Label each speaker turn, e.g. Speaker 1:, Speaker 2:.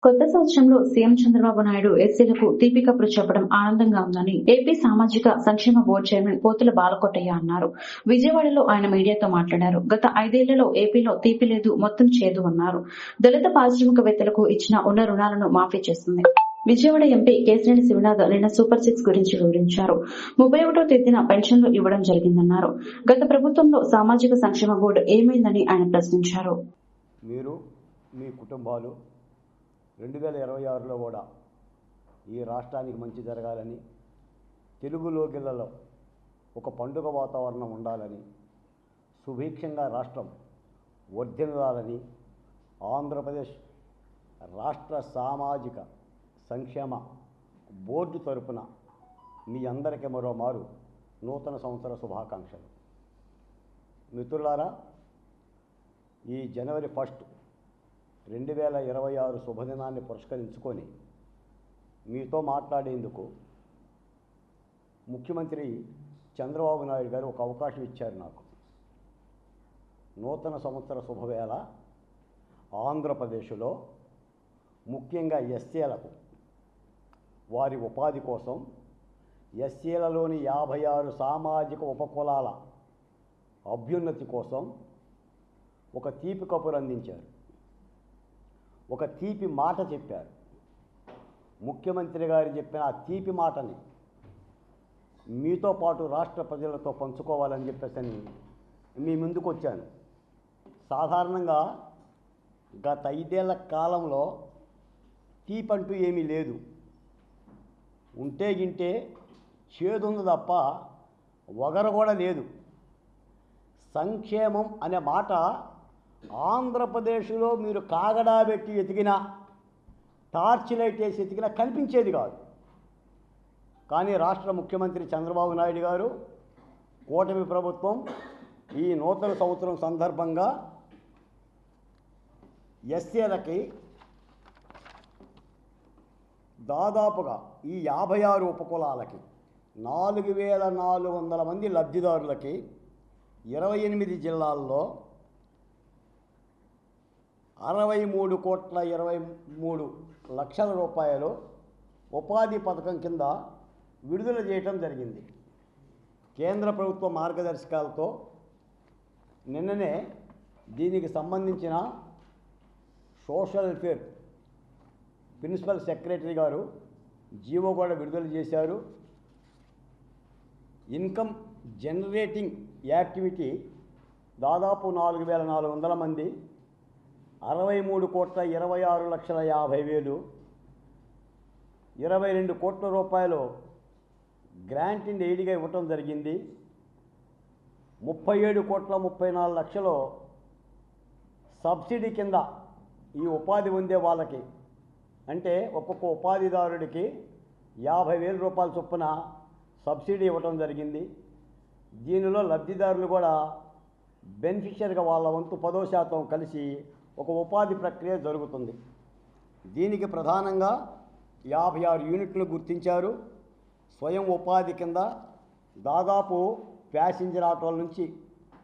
Speaker 1: కొత్త సంవత్సరంలో సీఎం చంద్రబాబు నాయుడు ఎస్సీలకు తీపి కబురు చెప్పడం ఆనందంగా ఉందని ఏపీ సామాజిక సంక్షేమ బోర్డు చైర్మన్ పోతుల బాలకోటయ్య అన్నారు. విజయవాడలో ఆయన మీడియాతో మాట్లాడారు. గత 5 ఏళ్లలో ఏపీలో తీపి లేదు, మొత్తం చేదు అన్నారు. దళిత పారిశ్రామికవేత్తలకు ఇచ్చిన ఉన్న రుణాలను మాఫీ చేసింది. విజయవాడ ఎంపీ కేశినేని శివనాథ్ నిన్న సూపర్ సిక్స్ గురించి వివరించారు. 31వ తేదీన పెన్షన్లు ఇవ్వడం జరిగిందన్నారు. గత ప్రభుత్వంలో సామాజిక సంక్షేమ బోర్డు ఏమైందని ఆయన ప్రశ్నించారు.
Speaker 2: మీరు మీ కుటుంబాలు 2026లో కూడా ఈ రాష్ట్రానికి మంచి జరగాలని, తెలుగు లోగిళ్లలో ఒక పండుగ వాతావరణం ఉండాలని, సుభిక్షంగా రాష్ట్రం వర్ధిల్లాలని ఆంధ్రప్రదేశ్ రాష్ట్ర సామాజిక సంక్షేమ బోర్డు తరపున మీ అందరికీ మరోమారు నూతన సంవత్సర శుభాకాంక్షలు. మిత్రులారా, ఈ జనవరి 1 2026 శుభదినాన్ని పురస్కరించుకొని మీతో మాట్లాడేందుకు ముఖ్యమంత్రి చంద్రబాబు నాయుడు గారు ఒక అవకాశం ఇచ్చారు నాకు. నూతన సంవత్సర శుభవేళ ఆంధ్రప్రదేశ్లో ముఖ్యంగా ఎస్సీలకు వారి ఉపాధి కోసం, ఎస్సీలలోని 56 సామాజిక ఉపకులాల అభ్యున్నతి కోసం ఒక తీపి కబురు అందించారు. ఒక తీపి మాట చెప్పారు. ముఖ్యమంత్రి గారు చెప్పిన ఆ తీపి మాటని మీతో పాటు రాష్ట్ర ప్రజలతో పంచుకోవాలని చెప్పేసి మీ ముందుకు వచ్చాను. సాధారణంగా గత 5 ఏళ్ల కాలంలో తీపంటూ ఏమీ లేదు. ఉంటే గింటే చేదుంది తప్ప వగరు కూడా లేదు. సంక్షేమం అనే మాట ఆంధ్రప్రదేశ్లో మీరు కాగడా పెట్టి ఎతికినా, టార్చ్ లైట్ వేసి ఎతికినా కనిపించేది కాదు. కానీ రాష్ట్ర ముఖ్యమంత్రి చంద్రబాబు నాయుడు గారు, కూటమి ప్రభుత్వం ఈ నూతన సంవత్సరం సందర్భంగా ఎస్సీలకి దాదాపుగా ఈ 56 ఉపకులాలకి 4400 మంది లబ్ధిదారులకి 28 జిల్లాల్లో 63,23,00,000 రూపాయలు ఉపాధి పథకం కింద విడుదల చేయటం జరిగింది. కేంద్ర ప్రభుత్వ మార్గదర్శకాలతో నిన్ననే దీనికి సంబంధించిన సోషల్ వెల్ఫేర్ ప్రిన్సిపల్ సెక్రటరీ గారు జీవో కూడా విడుదల చేశారు. ఇన్కమ్ జనరేటింగ్ యాక్టివిటీ దాదాపు 4,400 మంది, 63,26,50,000, 22 కోట్ల రూపాయలు గ్రాంట్ అండ్ ఎయిడ్గా ఇవ్వటం జరిగింది. 37,34,00,000 సబ్సిడీ కింద ఈ ఉపాధి పొందే వాళ్ళకి, అంటే ఒక్కొక్క ఉపాధిదారుడికి 50,000 రూపాయల చొప్పున సబ్సిడీ ఇవ్వటం జరిగింది. దీనిలో లబ్ధిదారులు కూడా బెనిఫిషియర్గా వాళ్ళ వంతు 10% కలిసి ఒక ఉపాధి ప్రక్రియ జరుగుతుంది. దీనికి ప్రధానంగా 56 యూనిట్లు గుర్తించారు. స్వయం ఉపాధి కింద దాదాపు ప్యాసింజర్ ఆటోల నుంచి